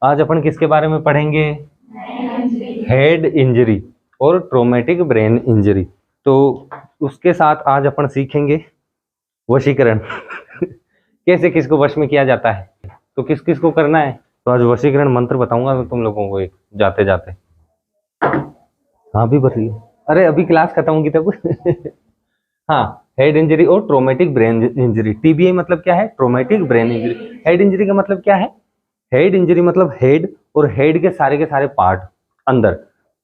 आज अपन किसके बारे में पढ़ेंगे? हेड इंजरी और ट्रोमेटिक ब्रेन इंजरी। तो उसके साथ आज अपन सीखेंगे वशीकरण कैसे किसको वश में किया जाता है, तो किस किस को करना है। तो आज वशीकरण मंत्र बताऊंगा मैं तुम लोगों को एक जाते जाते। हाँ भी बता रही है, अरे अभी क्लास खत्म होगी तब हाँ, हेड इंजरी और ट्रोमेटिक ब्रेन इंजरी। टीबीआई मतलब क्या है? Traumatic brain injury. Head injury का मतलब क्या है? हेड इंजरी मतलब हेड और हेड के सारे पार्ट अंदर,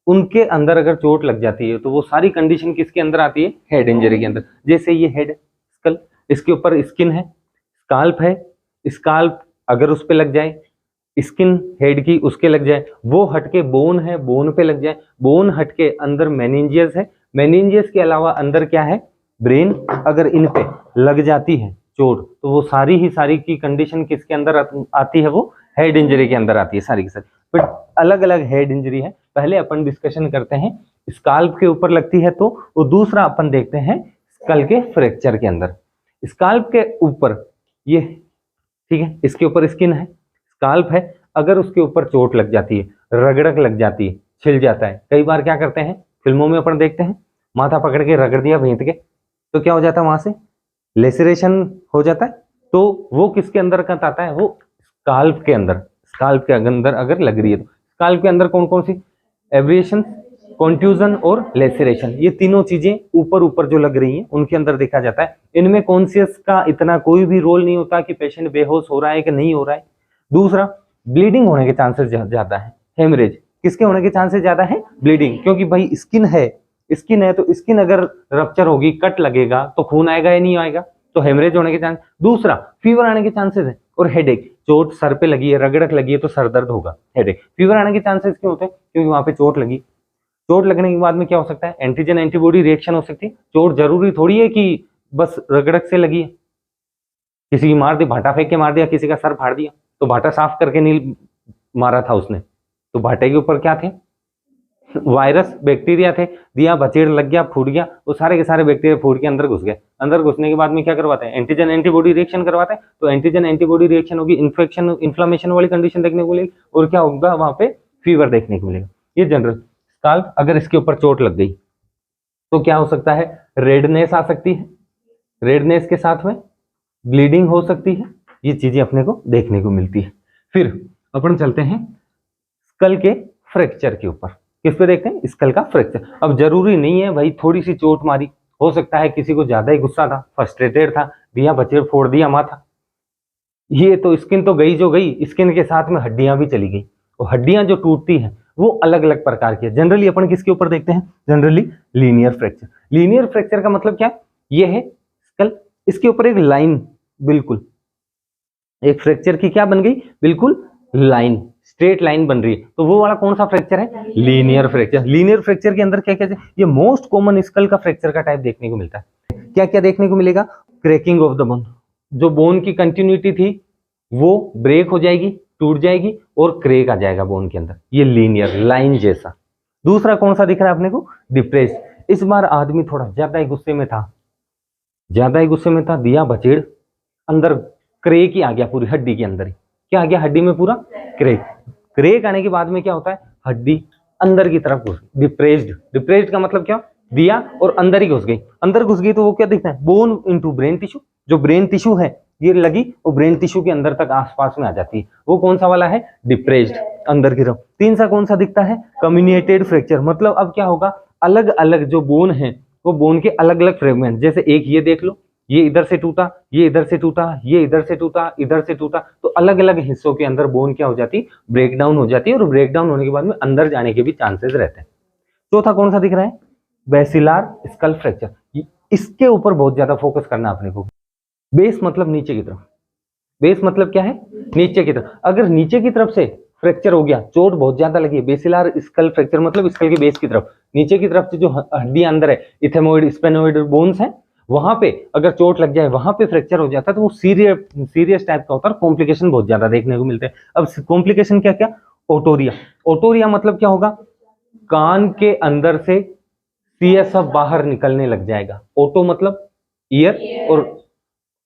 उनके अंदर अगर चोट लग जाती है तो वो सारी कंडीशन किसके अंदर आती है? हेड इंजरी के अंदर। जैसे ये हेड स्कल, इसके ऊपर स्किन है, स्काल्प है, स्काल्प अगर उस पे लग जाए, स्किन हेड की उसके लग जाए, वो हटके बोन है, बोन पे लग जाए, बोन हटके अंदर मेनिंजियस है, मेनिंजियस के अलावा अंदर क्या है? ब्रेन। अगर इन पे लग जाती है चोट तो वो सारी ही सारी की कंडीशन किसके अंदर आती है? वो हेड इंजरी के अंदर आती है सारी की सारी। बट अलग अलग हेड इंजरी है। पहले अपन डिस्कशन करते हैं स्काल्प के ऊपर लगती है तो, वो दूसरा अपन देखते हैं स्कल के फ्रैक्चर के अंदर। स्काल्प के ऊपर ये, ठीक है, इसके ऊपर स्किन है, स्काल्प है, अगर उसके ऊपर चोट लग जाती है, रगड़क लग जाती है, छिल जाता है, कई बार क्या करते हैं फिल्मों में अपन देखते हैं, माथा पकड़ के रगड़ दिया भेंट के, तो क्या हो जाता है? वहां से लेसरेशन हो जाता है। तो वो किसके अंदर का आता है? वो स्काल्प के अंदर। स्काल्प के अंदर अगर लग रही है तो स्काल्प के अंदर कौन कौन सी? एब्रिएशन, कॉन्ट्यूजन और लेसरेशन, ये तीनों चीजें ऊपर ऊपर जो लग रही हैं उनके अंदर देखा जाता है। इनमें कॉन्शियस का इतना कोई भी रोल नहीं होता कि पेशेंट बेहोश हो रहा है कि नहीं हो रहा है। दूसरा, ब्लीडिंग होने के चांसेस ज्यादा है। हेमरेज किसके होने के चांसेस ज्यादा है? ब्लीडिंग, क्योंकि भाई स्किन है, स्किन है तो स्किन अगर रप्चर होगी, कट लगेगा तो खून आएगा या नहीं आएगा, तो हेमरेज होने के चांस। दूसरा, फीवर आने के चांसेस है। और हेडेक, चोट सर पे लगी है, रगड़क लगी है तो सर दर्द होगा, हेडेक। फीवर आने के चांसेस क्यों होते हैं? क्योंकि वहां पे चोट लगी। चोट लगने के बाद में क्या हो सकता है? एंटीजन एंटीबॉडी रिएक्शन हो सकती है। चोट जरूरी थोड़ी है कि बस रगड़क से लगी है, किसी की मार दी, भाटा फेंक के मार दिया, किसी का सर फाड़ दिया, तो भाटा साफ करके नहीं मारा था उसने, तो भाटे के ऊपर क्या थे? वायरस, बैक्टीरिया थे, दिया बचेड़ लग गया, फूट गया, वो सारे के सारे बैक्टीरिया फूट के अंदर घुस गए। अंदर घुसने के बाद में क्या करवाते हैं? एंटीजन एंटीबॉडी रिएक्शन करवाते हैं। तो एंटीजन एंटीबॉडी रिएक्शन होगी, इन्फेक्शन इन्फ्लामेशन वाली कंडीशन देखने को मिलेगी, और क्या होगा? वहां पे फीवर देखने को मिलेगा। ये जनरल। स्काल्प अगर इसके ऊपर चोट लग गई तो क्या हो सकता है? रेडनेस आ सकती है, रेडनेस के साथ में ब्लीडिंग हो सकती है। ये चीजें अपने को देखने को मिलती है। फिर अपन चलते हैं स्कल के फ्रैक्चर के ऊपर। किस पे देखते हैं? स्कल का फ्रैक्चर। अब जरूरी नहीं है भाई थोड़ी सी चोट मारी, हो सकता है किसी को ज्यादा ही गुस्सा था, फ्रस्ट्रेटेड था, दिया बचेड़ फोड़ दिया माथा। ये तो स्किन तो गई जो गई, स्किन के साथ में हड्डियां भी चली गई। और हड्डियां जो टूटती हैं वो अलग अलग प्रकार की है। जनरली अपन किसके ऊपर देखते हैं? Generally linear fracture. Linear fracture का मतलब क्या? ये है स्कल, इसके ऊपर एक लाइन, बिल्कुल एक फ्रैक्चर की क्या बन गई? बिल्कुल लाइन, स्ट्रेट लाइन बन रही है, तो वो वाला कौन सा फ्रैक्चर है? Linear fracture. लीनियर फ्रैक्चर के अंदर क्या क्या? ये मोस्ट कॉमन स्कल का फ्रैक्चर का टाइप देखने को मिलता है। क्या क्या देखने को मिलेगा? क्रैकिंग ऑफ द बोन, जो बोन की कंटिन्यूटी थी वो ब्रेक हो जाएगी, टूट जाएगी, और क्रैक आ जाएगा बोन के अंदर, ये लीनियर लाइन जैसा। दूसरा कौन सा दिख रहा है अपने को? डिप्रेस। इस बार आदमी थोड़ा ज्यादा ही गुस्से में था, ज्यादा ही गुस्से में था, दिया बचेड़, अंदर क्रेक ही आ गया पूरी हड्डी के अंदर ही। क्या आ गया? हड्डी में पूरा क्रेक। क्रेक आने के बाद में क्या होता है? हड्डी अंदर की तरफ घुस, डिप्रेस्ड। डिप्रेस्ड का मतलब क्या? दिया और अंदर ही घुस गई। अंदर घुस गई तो वो क्या दिखता है? Bone into brain tissue. जो ब्रेन टिश्यू है ये लगी, वो ब्रेन टिश्यू के अंदर तक आसपास में आ जाती है। वो कौन सा वाला है? डिप्रेस्ड, अंदर की तरफ। तीन सा कौन सा दिखता है? Communicated fracture. मतलब अब क्या होगा? अलग अलग जो बोन है वो बोन के अलग अलग फ्रेगमेंट, जैसे एक ये देख लो, ये इधर से टूटा, ये इधर से टूटा, ये इधर से टूटा, इधर से टूटा, तो अलग अलग हिस्सों के अंदर बोन क्या हो जाती? ब्रेक डाउन हो जाती है, और ब्रेक डाउन होने के बाद में अंदर जाने के भी चांसेस रहते हैं। चौथा कौन सा दिख रहा है? बेसिलार स्कल फ्रैक्चर। इसके ऊपर बहुत ज्यादा फोकस करना अपने को। बेस मतलब नीचे की तरफ, बेस मतलब क्या है? नीचे की तरफ। अगर नीचे की तरफ से फ्रैक्चर हो गया, चोट बहुत ज्यादा लगी, बेसिलार स्कल फ्रैक्चर मतलब स्कल के बेस की तरफ, नीचे की तरफ से जो हड्डी अंदर है, इथेमोइड स्पेनोइड बोन्स है, वहां पे अगर चोट लग जाए, वहां पे फ्रैक्चर हो जाता है, तो वो सीरियस टाइप का होता है, कॉम्प्लिकेशन बहुत ज्यादा देखने को मिलते हैं। अब कॉम्प्लिकेशन क्या क्या? ओटोरिया। ओटोरिया मतलब क्या होगा? कान के अंदर से सीएसएफ बाहर निकलने लग जाएगा। ओटो मतलब ईयर, और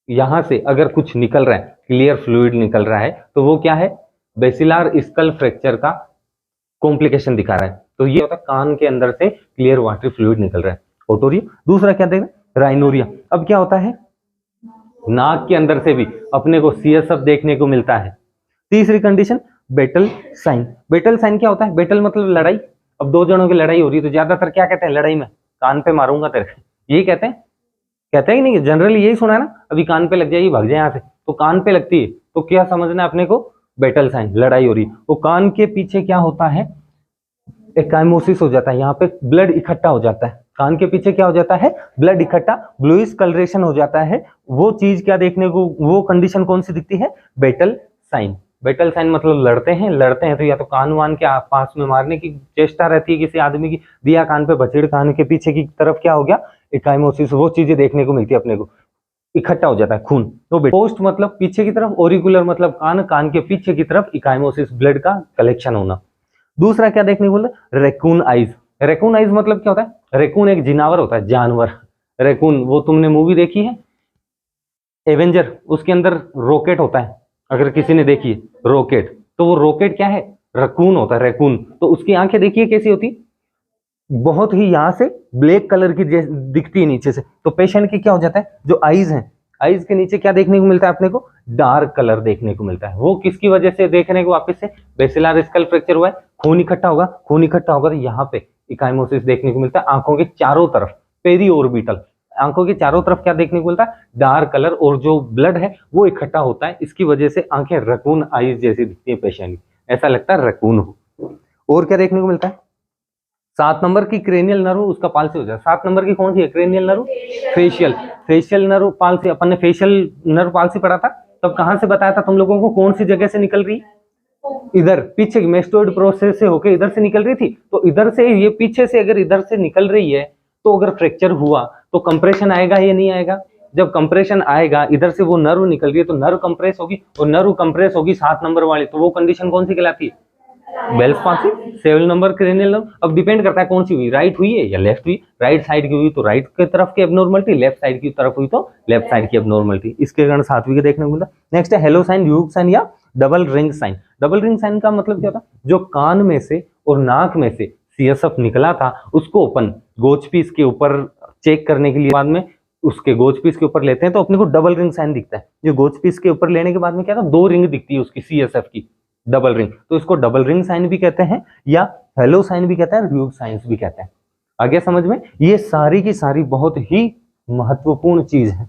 यहां से अगर कुछ निकल रहा है, क्लियर फ्लूइड निकल रहा है, तो वो क्या है? बेसिलार स्कल फ्रैक्चर का कॉम्प्लिकेशन दिखा रहा है। तो ये होता है कान के अंदर से क्लियर वाटरी फ्लूइड निकल रहा है, ओटोरिया। दूसरा क्या देख रहे हैं, राइनोरिया। अब क्या होता है, नाक के अंदर से भी अपने को सीएसएफ देखने को मिलता है। तीसरी condition Battle sign. Battle sign क्या होता है, बेटल मतलब लड़ाई। अब दो जनों की लड़ाई हो रही है तो ज्यादातर क्या कहते हैं लड़ाई में, कान पे मारूंगा तेरे, यही कहते हैं कि नहीं, जनरली यही सुना है ना, अभी कान पे लग जाएगी भाग जाए यहाँ से, तो कान पे लगती है तो क्या समझना है अपने को, बेटल साइन, लड़ाई हो रही है। वो कान के पीछे क्या होता है, एकाइमोसिस हो जाता है, यहाँ पे ब्लड इकट्ठा हो जाता है, कान के पीछे क्या हो जाता है, ब्लड इकट्ठा, ब्लूइश कलरेशन हो जाता है। वो चीज क्या देखने को, वो कंडीशन कौन सी दिखती है, बेटल साइन। बेटल साइन मतलब लड़ते हैं तो या तो कान वान के पास में मारने की चेष्टा रहती है किसी आदमी की, दिया कान पे बछेड़, कान के पीछे की तरफ क्या हो गया, एकाइमोसिस, वो चीजें देखने को मिलती है अपने को, इकट्ठा हो जाता है खून। तो पोस्ट मतलब पीछे की तरफ, ओरिकुलर मतलब कान के पीछे की तरफ इकाइमोसिस, ब्लड का कलेक्शन होना। दूसरा क्या देखने को मिलता है, रेकून आइज। रेकून आइज मतलब क्या होता है, रेकून एक जिनावर होता है, जानवर। रेकून, वो तुमने मूवी देखी है एवेंजर, उसके अंदर रॉकेट होता है, अगर किसी ने देखी है रॉकेट, तो वो रॉकेट क्या है, रकून होता है, रेकून। तो उसकी आंखें देखिए कैसी होती, बहुत ही यहाँ से ब्लैक कलर की दिखती है नीचे से। तो पेशेंट की क्या हो जाता है, जो आईज हैं, आईज के नीचे क्या देखने को मिलता है अपने को, डार्क कलर देखने को मिलता है। वो किसकी वजह से देखने को, वापस से बेसिलार स्कल फ्रैक्चर हुआ है, खून इकट्ठा होगा, खून इकट्ठा होगा तो यहाँ पे इकाइमोसिस देखने को मिलता है। आंखों के चारों तरफ, पेरी ऑर्बिटल, आंखों के चारों तरफ क्या देखने को मिलता है, डार्क कलर, और जो ब्लड है वो इकट्ठा होता है। इसकी वजह से आंखें रकून आईज जैसी दिखती है पेशेंट की, ऐसा लगता है रकून हो। और क्या देखने को मिलता है, 7 नंबर की क्रेनियल नर्व उसका पाल्सी हो जाए। 7 नंबर की कौन सी है, cranial nerve, facial nerve palsy. अपन ने फेशियल नर्व पाल्सी पढ़ा था, तब कहां से बताया था तुम लोगों को, कौन सी जगह से निकल रही, इधर पीछे मेस्टोइड प्रोसेस से होके इधर से निकल रही थी। तो इधर से, ये पीछे से अगर इधर से निकल रही है तो अगर फ्रैक्चर हुआ तो कंप्रेशन आएगा या नहीं आएगा, जब कंप्रेशन आएगा, इधर से वो नर्व निकल रही है तो नर्व कंप्रेस होगी, और नर्व कंप्रेस होगी 7 नंबर वाली, तो वो कंडीशन कौन सी कहलाती है, Bell's palsy. 7 number cranial nerve. अब डिपेंड करता है कौन सी हुई, राइट हुई है या लेफ्ट हुई, राइट साइड की हुई तो राइट की तरफ की एबनॉर्मलिटी, लेफ्ट साइड की तरफ हुई तो लेफ्ट साइड की एबनॉर्मलिटी। इसके कारण 7वीं के देखने को मिलता है। नेक्स्ट है हेलो साइन, ह्यूग साइन या double ring sign. Double ring sign का मतलब क्या होता है, जो कान में से और नाक में से सीएसएफ निकला था उसको अपन गोच पीस के ऊपर चेक करने के लिए बाद में उसके गोच पीस के ऊपर लेते हैं तो अपने को डबल रिंग साइन दिखता है। जो गोच पीस के ऊपर लेने के बाद में क्या था, 2 रिंग दिखती है उसकी सीएसएफ की, डबल रिंग, तो इसको डबल रिंग साइन भी कहते हैं या हेलो साइन भी कहते हैं, ह्यूग साइन भी कहते हैं। आगे समझ में, ये सारी की सारी बहुत ही महत्वपूर्ण चीज है।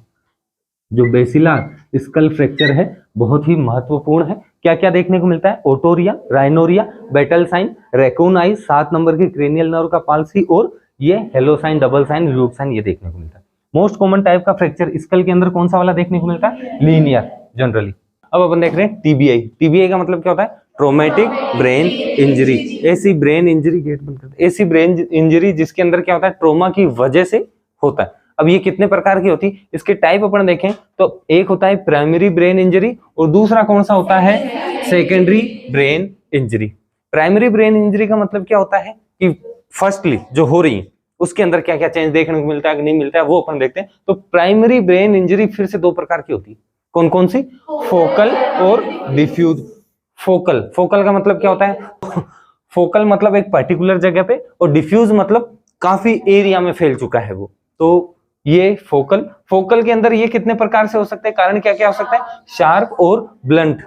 जो बेसिलार स्कल फ्रैक्चर है बहुत ही महत्वपूर्ण है। क्या क्या देखने को मिलता है, otorrhoea, rhinorrhoea, Battle sign, raccoon eyes, 7 number की क्रेनियल नर्व का पाल्सी, और ये halo sign, double sign, Hugh sign, ये देखने को मिलता है। मोस्ट कॉमन टाइप का फ्रैक्चर स्कल के अंदर कौन सा वाला देखने को मिलता है, लीनियर जनरली। अब अपन देख रहे हैं टीबीआई। टीबीआई का मतलब क्या होता है, ट्रोमेटिक ब्रेन इंजरी। ऐसी ब्रेन इंजरी, गेट बंद करते, ऐसी ब्रेन इंजरी जिसके अंदर क्या होता है, ट्रोमा की वजह से होता है। अब ये कितने प्रकार की होती है, इसके टाइप अपन देखें तो एक होता है प्राइमरी ब्रेन इंजरी, और दूसरा कौन सा होता है, secondary brain injury. Primary brain injury का मतलब क्या होता है कि फर्स्टली जो हो रही है उसके अंदर क्या क्या चेंज देखने को मिलता है कि नहीं मिलता है, वो अपन देखते हैं। तो प्राइमरी ब्रेन इंजरी फिर से 2 प्रकार की होती है, कौन कौन सी, फोकल और डिफ्यूज। फोकल का मतलब क्या होता है, फोकल मतलब एक पर्टिकुलर जगह पे, और डिफ्यूज मतलब काफी एरिया में फैल चुका है वो। तो ये फोकल के अंदर ये कितने प्रकार से हो सकते हैं, कारण क्या क्या हो सकता है, शार्प और ब्लंट।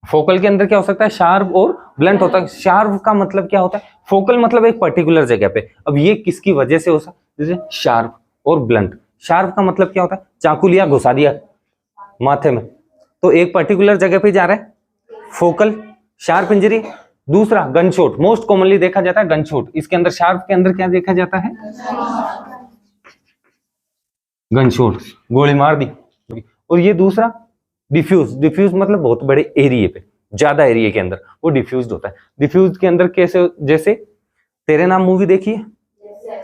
फोकल के अंदर क्या हो सकता है, शार्प और ब्लंट होता है। शार्प का मतलब क्या होता है, फोकल मतलब एक पर्टिकुलर जगह पे, अब ये किसकी वजह से हो सकता है, जैसे शार्प और ब्लंट। शार्प का मतलब क्या होता है, चाकू लिया घुसा दिया माथे में, तो एक पर्टिकुलर जगह पे जा रहा है, फोकल शार्प इंजरी। दूसरा गनशॉट, मोस्ट कॉमनली देखा जाता है गनशॉट, इसके अंदर शार्प के अंदर क्या देखा जाता है, गनशॉट, गोली मार दी। और ये दूसरा डिफ्यूज मतलब बहुत बड़े एरिया पे, ज्यादा एरिया के अंदर वो डिफ्यूज होता है। डिफ्यूज के अंदर कैसे, जैसे तेरे नाम मूवी देखी है,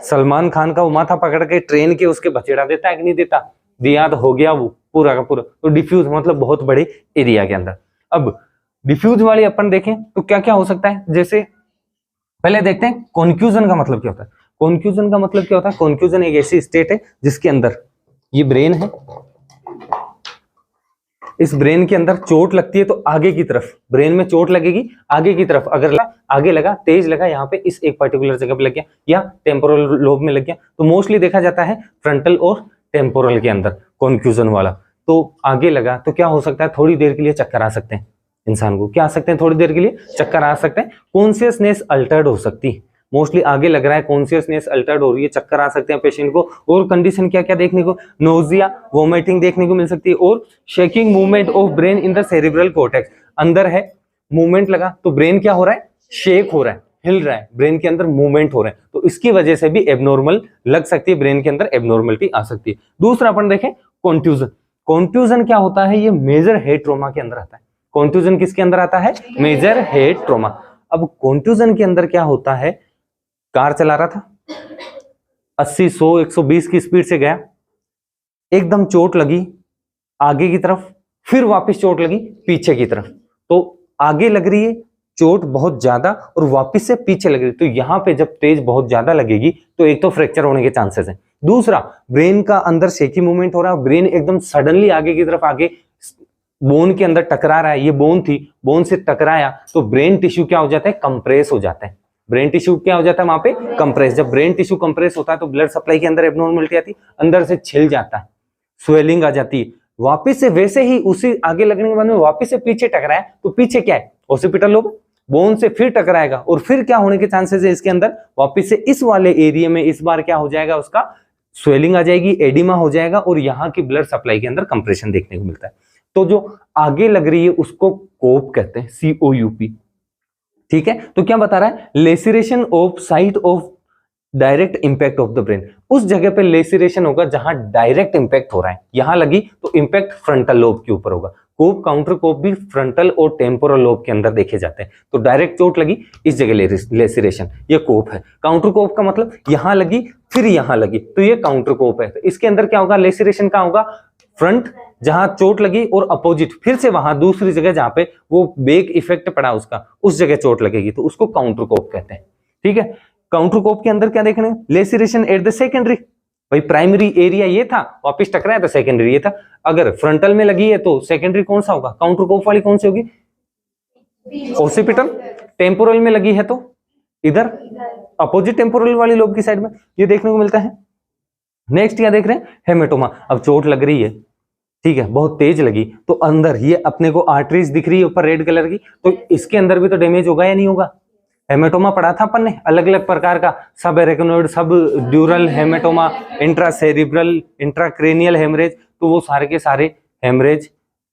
सलमान खान का वो माथा पकड़ के ट्रेन के उसके बचेड़ा देता है कि नहीं देता, दिया तो हो गया वो पूरा का पूरा। तो डिफ्यूज मतलब बहुत बड़े एरिया के अंदर। अब डिफ्यूज वाली अपन देखें तो क्या क्या हो सकता है, जैसे पहले देखते हैं कॉन्फ्यूजन का मतलब क्या होता है। कॉन्फ्यूजन का मतलब क्या होता है, कॉन्फ्यूजन एक ऐसी स्टेट है जिसके अंदर ये ब्रेन है, इस ब्रेन के अंदर चोट लगती है तो आगे की तरफ, ब्रेन में चोट लगेगी आगे की तरफ, अगर आगे लगा, तेज लगा, यहाँ पे इस एक पर्टिकुलर जगह पे लग गया या टेम्पोरल लोब में लग गया, तो मोस्टली देखा जाता है फ्रंटल और टेम्पोरल के अंदर कॉन्फ्यूजन वाला। तो आगे लगा तो क्या हो सकता है, थोड़ी देर के लिए चक्कर आ सकते हैं इंसान को, क्या आ सकते हैं, थोड़ी देर के लिए चक्कर आ सकते हैं, कॉन्शियसनेस अल्टर्ड हो सकती है। मोस्टली आगे लग रहा है, कॉन्शियसनेस अल्टर्ड हो रही है, चक्कर आ सकते हैं पेशेंट को। और कंडीशन क्या क्या देखने को, नोजिया, वोमिटिंग देखने को मिल सकती है, और shaking movement of brain in the cerebral cortex. अंदर है, मूवमेंट लगा तो ब्रेन क्या हो रहा है, शेक हो रहा है, हिल रहा है, ब्रेन के अंदर मूवमेंट हो रहा है, तो इसकी वजह से भी एबनॉर्मल लग सकती है, ब्रेन के अंदर एबनॉर्मलिटी आ सकती है। दूसरा अपन देखें कॉन्फ्यूजन। कॉन्फ्यूजन क्या होता है, ये मेजर हेड ट्रॉमा के अंदर आता है। कॉन्फ्यूजन किसके अंदर आता है, मेजर हेड ट्रॉमा। अब कॉन्फ्यूजन के अंदर क्या होता है, कार चला रहा था, 80, 100, 120 की स्पीड से गया, एकदम चोट लगी आगे की तरफ, फिर वापस चोट लगी पीछे की तरफ, तो आगे लग रही है चोट बहुत ज्यादा और वापस से पीछे लग रही है, तो यहां पे जब तेज बहुत ज्यादा लगेगी तो एक तो फ्रैक्चर होने के चांसेस हैं, दूसरा ब्रेन का अंदर शेकी मूवमेंट हो रहा है, ब्रेन एकदम सडनली आगे की तरफ, आगे बोन के अंदर टकरा रहा है, ये बोन थी, बोन से टकराया तो ब्रेन टिश्यू क्या हो जाता है, कंप्रेस हो जाता है। ब्रेन टिश्यू क्या हो जाता है वहां पे, कंप्रेस। जब ब्रेन टिश्यू कंप्रेस होता है तो ब्लड सप्लाई के अंदर एब्नॉर्मलिटी आती है, अंदर से छिल जाता है, स्वेलिंग आ जाती है, वापस से वैसे ही उसी आगे लगने के बाद में वापस से पीछे टकराया, तो पीछे क्या है, ऑसिपिटल लोब, बोन से फिर टकराएगा, और फिर क्या होने के चांसेस है इसके अंदर, वापस से इस वाले एरिया में इस बार क्या हो जाएगा, उसका स्वेलिंग आ जाएगी, एडिमा हो जाएगा, और यहाँ की ब्लड सप्लाई के अंदर कंप्रेशन देखने को मिलता है। तो जो आगे लग रही है उसको कोप कहते हैं, COUP, ठीक है। तो क्या बता रहा है, laceration of site of direct impact of the brain, उस जगह पे लेसिरेशन होगा जहां डायरेक्ट इंपैक्ट हो रहा है, यहां लगी तो इंपैक्ट फ्रंटल लोब के ऊपर होगा। कोप, काउंटर कोप भी फ्रंटल और टेम्पोरल लोब के अंदर देखे जाते हैं, तो डायरेक्ट चोट लगी इस जगह लेसिरेशन, ये कोप है। काउंटर कोप का मतलब यहां लगी फिर यहां लगी, तो ये काउंटर कोप है। तो इसके अंदर क्या होगा, लेसिरेशन का होगा फ्रंट जहां चोट लगी, और अपोजिट फिर से वहां दूसरी जगह जहां पे वो बेक इफेक्ट पड़ा उसका, उस जगह चोट लगेगी, तो उसको काउंटर कोप कहते हैं, ठीक है। काउंटर कोप के अंदर क्या देखने, लेसिरेशन एट द सेकेंडरी, भाई प्राइमरी एरिया ये था, वापस टकराया तो सेकेंडरी ये था। अगर फ्रंटल में लगी है तो सेकेंडरी कौन सा होगा, काउंटर कोप वाली कौन सी होगी, ओसिपिटल। टेम्पोरल में लगी है तो इधर अपोजिट टेम्पोरल वाली लोब की साइड में, ये देखने को मिलता है। नेक्स्ट क्या देख रहे हैं, हेमेटोमा। अब चोट लग रही है, ठीक है, बहुत तेज लगी, तो अंदर ये अपने को आर्टरीज दिख रही है ऊपर रेड कलर की, तो इसके अंदर भी तो डैमेज होगा या नहीं होगा। हेमेटोमा पढ़ा था अपन ने, अलग अलग प्रकार का, सब एरेक्नोइड, सब ड्यूरल हेमेटोमा, इंट्रासेरिब्रल, इंट्राक्रेनियल हेमरेज, तो वो सारे के सारे हेमरेज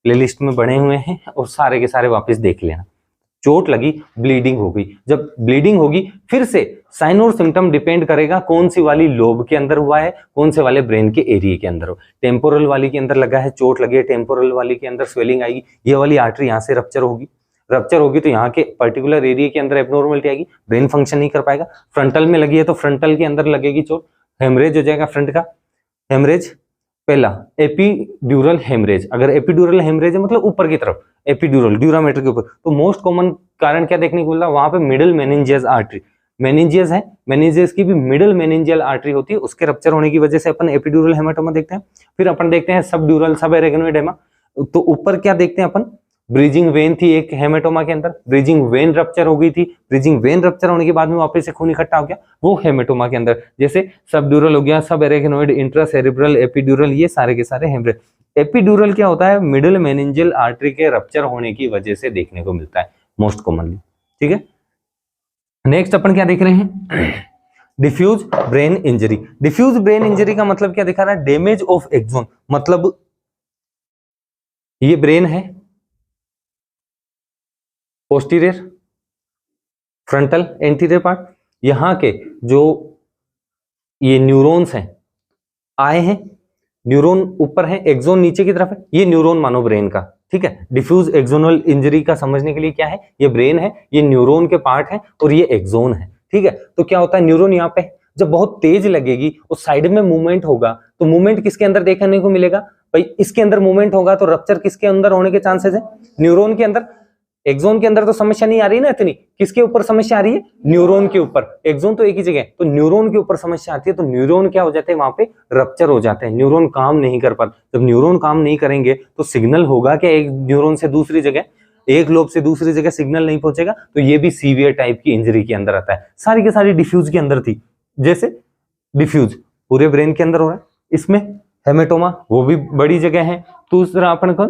प्लेलिस्ट में बने हुए हैं, और सारे के सारे वापस देख लेना। चोट लगी, ब्लीडिंग हो गई, जब ब्लीडिंग होगी फिर से साइन और सिम्टम डिपेंड करेगा कौन सी वाली लोब के अंदर हुआ है, कौन से वाले ब्रेन के एरिया के अंदर हो। टेम्पोरल वाली के अंदर लगा है, चोट लगी है, टेम्पोरल वाली के अंदर स्वेलिंग आएगी, ये वाली आर्टरी यहाँ से रप्चर होगी, रप्चर होगी तो यहाँ के पर्टिकुलर एरिया के अंदर एब्नॉर्मलिटी आएगी, ब्रेन फंक्शन नहीं कर पाएगा। फ्रंटल में लगी है तो फ्रंटल के अंदर लगेगी चोट, हेमरेज हो जाएगा फ्रंट का। हेमरेज पहला एपीड्यूरल हेमरेज, अगर एपीड्यूरल हेमरेज है मतलब ऊपर की तरफ, एपीड्यूरल ड्यूरामेटर के ऊपर, तो मोस्ट कॉमन कारण क्या देखने को मिल रहा है, वहां पे मिडिल मेनिंजियस आर्टरी, मेनिंजियस है, मेनिंजियस की भी मिडिल मेनिंजियल आर्टरी होती है, उसके रप्चर होने की वजह से अपन एपीड्यूरल हेमाटोमा देखते हैं। फिर अपन देखते हैं सबड्यूरल, सब एरेगनोइड हेमा, तो ऊपर क्या देखते हैं अपन, ब्रीजिंग वेन थी एक हेमेटोमा के अंदर, ब्रीजिंग वेन रप्चर हो गई थी, ब्रीजिंग वेन रप्चर होने के बाद में वापस से खून इकट्ठा हो गया, वो हेमेटोमा के अंदर, जैसे सबड्यूरल हो गया, सब एरेगनोइड, इंट्रासेरिब्रल, एपीड्यूरल, ये सारे के सारे हेमरेज। एपीड्यूरल क्या होता है, मिडिल मेनिंजियल आर्टरी के रप्चर होने की वजह से देखने को मिलता है मोस्ट कॉमनली, ठीक है। नेक्स्ट अपन क्या देख रहे हैं, diffuse brain injury. Diffuse brain injury का मतलब क्या दिखा रहा है, डैमेज ऑफ एक्सोन, मतलब ये ब्रेन है, पोस्टीरियर, फ्रंटल, एंटीरियर पार्ट, यहां के जो ये न्यूरॉन्स हैं आए हैं, न्यूरॉन ऊपर है, एक्सोन नीचे की तरफ है, ये न्यूरॉन मानो ब्रेन का, ठीक है। डिफ्यूज एक्सोनल इंजरी का समझने के लिए क्या है, ये ब्रेन है, ये न्यूरॉन के पार्ट है, और ये एक्सोन है, ठीक है। तो क्या होता है, न्यूरॉन यहाँ पे जब बहुत तेज लगेगी और साइड में मूवमेंट होगा, तो मूवमेंट किसके अंदर देखने को मिलेगा भाई, इसके अंदर मूवमेंट होगा तो रप्चर किसके अंदर होने के चांसेस है, न्यूरॉन के अंदर। एक्सोन के अंदर तो समस्या नहीं आ रही ना इतनी, किसके ऊपर समस्या आ रही है, न्यूरॉन के ऊपर। एक्सोन तो एक ही जगह है, तो न्यूरॉन के ऊपर समस्या आती है, तो न्यूरॉन क्या हो जाते हैं, वहां पे रप्चर हो जाते हैं, न्यूरॉन काम नहीं कर पाते। जब न्यूरॉन काम नहीं करेंगे तो सिग्नल होगा क्या एक न्यूरॉन से दूसरी जगह, एक लोब से दूसरी जगह सिग्नल नहीं पहुंचेगा, तो ये भी सीवियर टाइप की इंजरी के अंदर आता है। सारी की सारी डिफ्यूज के अंदर थी, जैसे डिफ्यूज पूरे ब्रेन के अंदर हो रहा है, इसमें हेमेटोमा वो भी बड़ी जगह है। दूसरा अपन को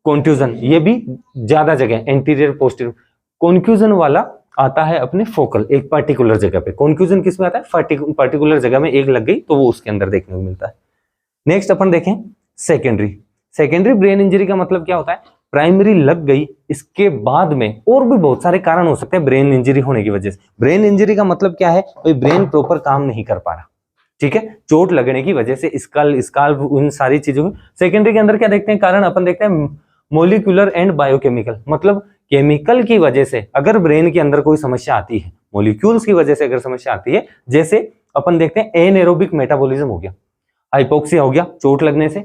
कॉन्फ्यूजन, ये भी ज्यादा जगह, एंटीरियर पोस्टीरियर। कॉन्फ्यूजन वाला आता है अपने फोकल, एक पर्टिकुलर जगह पे। कॉन्फ्यूजन किसमें आता है, पर्टिकुलर जगह में एक लग गई तो वो उसके अंदर देखने को मिलता है। नेक्स्ट अपन देखें सेकेंडरी। सेकेंडरी ब्रेन इंजरी का मतलब क्या होता है, प्राइमरी लग गई, इसके बाद में और भी बहुत सारे कारण हो सकते हैं ब्रेन इंजरी होने की वजह से। ब्रेन इंजरी का मतलब क्या है, भाई ब्रेन प्रॉपर काम नहीं कर पा रहा, ठीक है, चोट लगने की वजह से, स्काल उन सारी चीजों में। सेकेंडरी के अंदर क्या देखते हैं कारण, अपन देखते हैं मोलिकुलर एंड बायोकेमिकल, मतलब केमिकल की वजह से अगर ब्रेन के अंदर कोई समस्या आती है, मॉलिक्यूल्स की वजह से अगर समस्या आती है, जैसे अपन देखते हैं एनएरोबिक मेटाबॉलिज्म हो गया, हाइपोक्सिया हो गया चोट लगने से,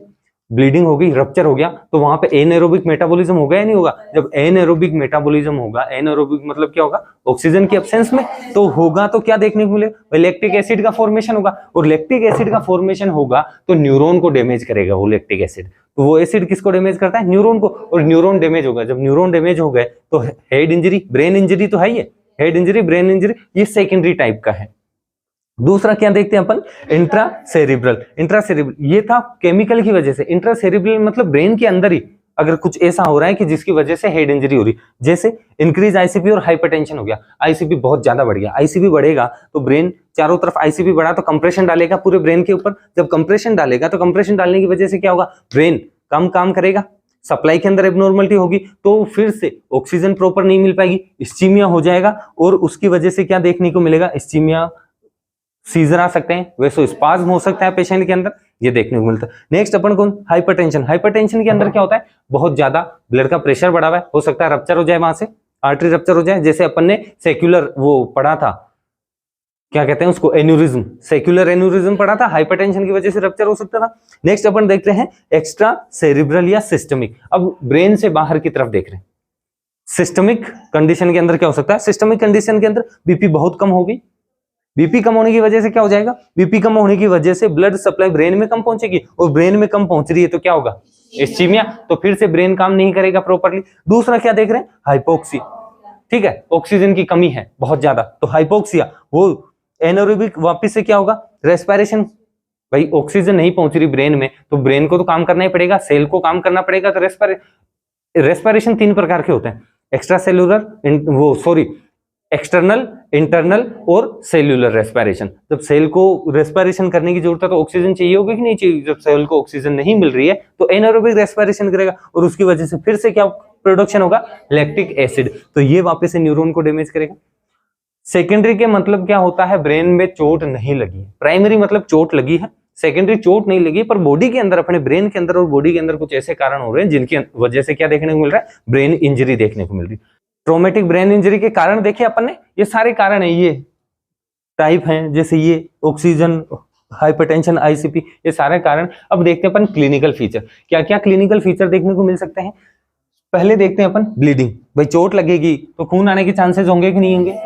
ब्लीडिंग हो गई, रप्चर हो गया, तो वहां पे एनएरोबिक मेटाबॉलिज्म होगा या नहीं होगा। जब एनएरोबिक मेटाबॉलिज्म होगा, एनएरोबिक मतलब क्या होगा, ऑक्सीजन की एब्सेंस में, तो होगा तो क्या देखने को मिलेगा, लैक्टिक एसिड का फॉर्मेशन होगा, और लैक्टिक एसिड का फॉर्मेशन होगा तो न्यूरॉन को डैमेज करेगा वो लैक्टिक एसिड। तो वो एसिड किसको डैमेज करता है, न्यूरॉन को, और न्यूरॉन डैमेज होगा। जब न्यूरॉन डैमेज हो गए तो हेड इंजरी, ब्रेन इंजरी तो है ही है, हेड इंजरी, ब्रेन इंजरी, ये सेकेंडरी टाइप का है। दूसरा क्या देखते हैं अपन, इंट्रासेरिब्रल। इंट्रासेरिब्रल ये था केमिकल की वजह से, इंट्रासेरिब्रल मतलब ब्रेन के अंदर ही अगर कुछ ऐसा हो रहा है कि जिसकी वजह से हेड इंजरी हो रही, जैसे इंक्रीज आईसीपी और हाइपरटेंशन हो गया, आईसीपी बहुत ज्यादा बढ़ गया, आईसीपी बढ़ेगा तो ब्रेन चारों तरफ, आईसीपी बढ़ा तो कंप्रेशन डालेगा पूरे ब्रेन के ऊपर, जब कंप्रेशन डालेगा तो कंप्रेशन डालने की वजह से क्या होगा, ब्रेन कम काम करेगा, सप्लाई के अंदर एबनॉर्मलिटी होगी, तो फिर से ऑक्सीजन प्रॉपर नहीं मिल पाएगी, इस्चीमिया हो जाएगा, और उसकी वजह से क्या देखने को मिलेगा, इस्चीमिया, सीजर आ सकते हैं, वैसे स्पाज्म हो सकता है पेशेंट के अंदर, ये देखने को मिलता है। नेक्स्ट अपन को हाइपरटेंशन। हाइपरटेंशन के अंदर क्या होता है, बहुत ज्यादा ब्लड का प्रेशर बढ़ा हुआ है, हो सकता है रप्चर हो जाए, वहां से आर्टरी रप्चर हो जाए, जैसे अपन ने सेक्युलर वो पढ़ा था, क्या कहते हैं उसको, एन्यूरिज्म, सेक्युलर एन्यूरिज्म पढ़ा था, हाइपरटेंशन की वजह से रप्चर हो सकता था। नेक्स्ट अपन देखते हैं एक्स्ट्रा सेरिब्रल या सिस्टमिक। अब ब्रेन से बाहर की तरफ देख रहे हैं, सिस्टमिक कंडीशन के अंदर क्या हो सकता है, सिस्टमिक कंडीशन के अंदर बीपी बहुत कम होगी, बीपी कम होने की वजह से क्या हो जाएगा, बीपी कम होने की वजह से ब्लड सप्लाई ब्रेन में कम पहुंचेगी, और ब्रेन में कम पहुंच रही है तो क्या होगा, इस्चीमिया, तो फिर से ब्रेन काम नहीं करेगा प्रॉपर्ली। दूसरा क्या देख रहे हैं, हाइपोक्सिया, ठीक है, ऑक्सीजन की कमी है बहुत ज्यादा, तो हाइपोक्सिया, वो एनारोबिक, वापिस से क्या होगा, रेस्पिरेशन, भाई ऑक्सीजन नहीं पहुंच रही ब्रेन में, तो ब्रेन को तो काम करना ही पड़ेगा, सेल को काम करना पड़ेगा, तो रेस्पिरेशन 3 प्रकार के होते हैं, एक्स्ट्रा सेलुलर, एक्सटर्नल, इंटरनल और सेल्यूलर रेस्पिरेशन। जब सेल को रेस्पिरेशन करने की जरूरत है तो ऑक्सीजन चाहिए होगी कि नहीं चाहिए, जब सेल को ऑक्सीजन नहीं मिल रही है तो एनारोबिक रेस्पिरेशन करेगा, और उसकी वजह से फिर से क्या प्रोडक्शन होगा, लैक्टिक एसिड, तो ये वापस से न्यूरॉन को डैमेज करेगा। सेकेंडरी के मतलब क्या होता है, ब्रेन में चोट नहीं लगी है, प्राइमरी मतलब चोट लगी है, सेकेंडरी चोट नहीं लगी, पर बॉडी के अंदर, अपने ब्रेन के अंदर और बॉडी के अंदर कुछ ऐसे कारण हो रहे हैं जिनकी वजह से क्या देखने को मिल रहा है, ब्रेन इंजरी देखने को मिल रही है। ट्रोमेटिक ब्रेन इंजरी के कारण देखे अपन ने, ये सारे कारण है, ये टाइप हैं, जैसे ये ऑक्सीजन, हाइपरटेंशन, आईसीपी, ये सारे कारण। अब देखते हैं अपन क्लिनिकल फीचर, क्या क्या क्लिनिकल फीचर देखने को मिल सकते हैं। पहले देखते हैं अपन ब्लीडिंग, भाई चोट लगेगी तो खून आने के चांसेस होंगे कि नहीं होंगे,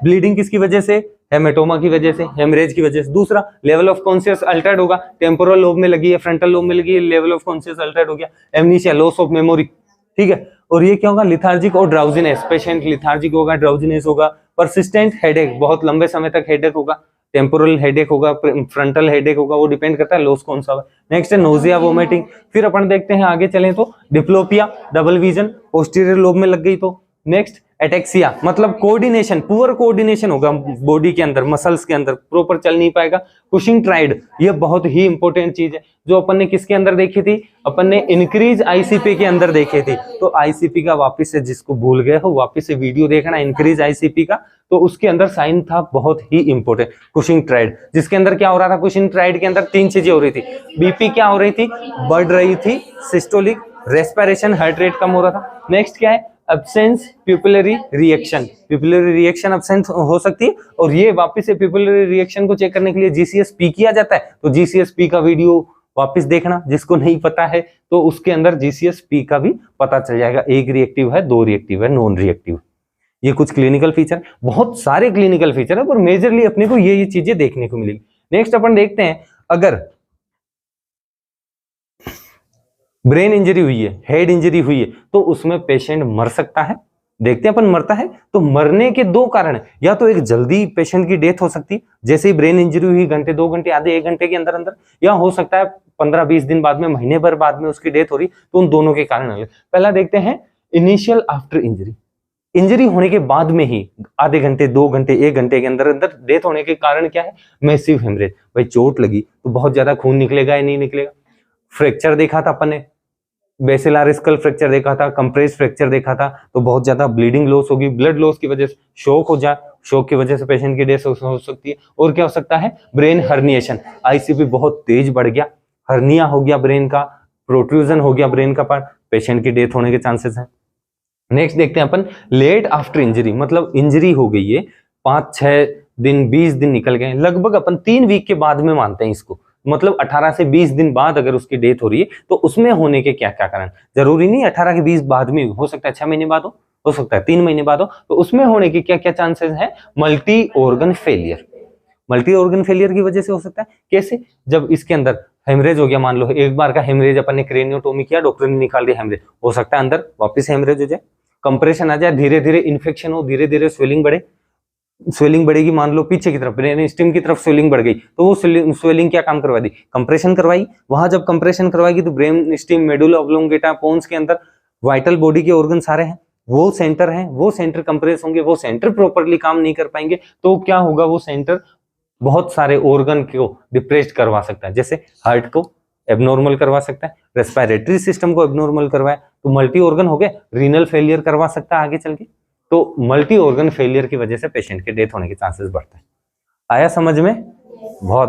ब्लीडिंग किसकी वजह से, हेमेटोमा की वजह से, हेमरेज की वजह से। दूसरा, लेवल ऑफ कॉन्शियस अल्टर्ड होगा, टेम्पोरल लोब में लगी है, फ्रंटल लोब में लगी है, लेवल ऑफ कॉन्शियस अल्टर्ड हो गया, एमनीशिया, लॉस ऑफ मेमोरी, ठीक है। और ये क्या होगा, लिथार्जिक और ड्राउजीनेस, पेशेंट लिथार्जिक होगा, ड्राउजीनेस होगा, परसिस्टेंट हेडेक, बहुत लंबे समय तक हेडेक होगा, टेम्पोरल हेडेक होगा, फ्रंटल हेडेक होगा, वो डिपेंड करता है लॉस कौन सा होगा। नेक्स्ट है नोजिया, वोमिटिंग। फिर अपन देखते हैं आगे चलें तो diplopia, double vision, posterior lobe में लग गई तो। नेक्स्ट एटेक्सिया, मतलब कोऑर्डिनेशन, पुअर कोऑर्डिनेशन होगा बॉडी के अंदर, मसल्स के अंदर, प्रॉपर चल नहीं पाएगा। कुशिंग ट्राइड, ये बहुत ही इंपॉर्टेंट चीज है, जो अपन ने किसके अंदर देखी थी, अपन ने इंक्रीज आईसीपी के अंदर देखी थी। तो आईसीपी का वापस से, जिसको भूल गए हो वापस से वीडियो देखना, इंक्रीज आईसीपी का, तो उसके अंदर साइन था बहुत ही इंपॉर्टेंट, कुशिंग ट्राइड, जिसके अंदर क्या हो रहा था, कुशिंग ट्राइड के अंदर 3 चीजें हो रही थी। बीपी क्या हो रही थी, बढ़ रही थी, सिस्टोलिक, रेस्पिरेशन, हार्ट रेट कम हो रहा था। नेक्स्ट क्या है, absence pupillary reaction, pupillary reaction absent हो सकती है, और ये वापस से प्यूपिलरी रिएक्शन को चेक करने के लिए जीसीएसपी किया जाता है। तो जीसीएसपी का वीडियो वापस देखना, जिसको नहीं पता है तो उसके अंदर GCS-P का भी पता चल जाएगा, एक रिएक्टिव है, दो रिएक्टिव है, नॉन रिएक्टिव। ये कुछ क्लिनिकल फीचर, बहुत सारे क्लिनिकल फीचर है, पर मेजरली अपने को ये चीजें देखने को मिलेगी। नेक्स्ट अपन देखते हैं, अगर ब्रेन इंजरी हुई है, हेड इंजरी हुई है, तो उसमें पेशेंट मर सकता है। देखते हैं अपन मरता है तो मरने के दो कारण, या तो एक जल्दी पेशेंट की डेथ हो सकती है, जैसे ही ब्रेन इंजरी हुई घंटे, 2 घंटे, आधे 1 घंटे के अंदर अंदर, या हो सकता है 15-20 दिन बाद में, महीने भर बाद में उसकी डेथ हो रही, तो उन दोनों के कारण अलग। पहला देखते हैं इनिशियल आफ्टर इंजरी। इंजरी होने के बाद में ही आधे घंटे, 2 घंटे, 1 घंटे के अंदर अंदर डेथ होने के कारण क्या है? Massive haemorrhage. भाई चोट लगी तो बहुत ज्यादा खून निकलेगा या नहीं निकलेगा? फ्रैक्चर देखा था अपन ने, बेसिलर स्कल फ्रैक्चर देखा था, कंप्रेस फ्रैक्चर देखा था, तो बहुत ज्यादा ब्लीडिंग लॉस होगी, ब्लड लॉस की वजह से शॉक हो जाए, शॉक की वजह से पेशेंट की डेथ हो सकती है। और क्या हो सकता है? ब्रेन हर्निएशन, ICP बहुत तेज बढ़ गया, हर्निया हो गया ब्रेन का, प्रोट्रूजन हो गया ब्रेन का पार्ट, पेशेंट की डेथ होने के चांसेस हैं। नेक्स्ट देखते हैं अपन लेट आफ्टर इंजरी, मतलब इंजरी हो गई है, 5-6 दिन, 20 दिन निकल गए, लगभग अपन 3 वीक के बाद में मानते हैं इसको, मतलब 18 से 20 दिन बाद अगर उसकी डेथ हो रही है, तो उसमें होने के क्या क्या कारण? जरूरी नहीं 18 के 20 बाद में, हो सकता है 6 महीने बाद हो सकता है 3 महीने बाद हो, तो उसमें होने के क्या क्या चांसेस है? Multi organ failure. Multi organ failure की वजह से हो सकता है। कैसे? जब इसके अंदर हेमरेज हो गया, मान लो एक बार का हेमरेज, अपन ने क्रेनियोटोमी किया, डॉक्टर ने निकाल दिया हेमरेज, हो सकता है अंदर वापस हेमरेज हो जाए, कंप्रेशन आ जाए, धीरे धीरे इन्फेक्शन हो, धीरे धीरे स्वेलिंग बढ़े, स्वेलिंग बढ़ेगी, मान लो पीछे की तरफ, ब्रेन स्टेम की तरफ स्वेलिंग बढ़ गई, तो वो स्वेलिंग क्या काम करवा दी? कंप्रेशन करवाई। वहां जब कंप्रेशन करवाएगी तो brain stem, medulla oblongata, pons के अंदर वाइटल बॉडी के ऑर्गन सारे हैं, वो सेंटर हैं, वो सेंटर कंप्रेस होंगे, वो सेंटर प्रॉपरली काम नहीं कर पाएंगे, तो क्या होगा? वो सेंटर बहुत सारे ऑर्गन को डिप्रेस्ड करवा सकता है, जैसे हार्ट को एबनॉर्मल करवा सकता है, रेस्पिरेटरी सिस्टम को एबनॉर्मल करवाए तो मल्टी ऑर्गन हो गए, रीनल फेलियर करवा सकता है आगे चल के, तो मल्टी ऑर्गन फेलियर की वजह से पेशेंट के डेथ होने के चांसेस बढ़ते हैं। आया समझ में? बहुत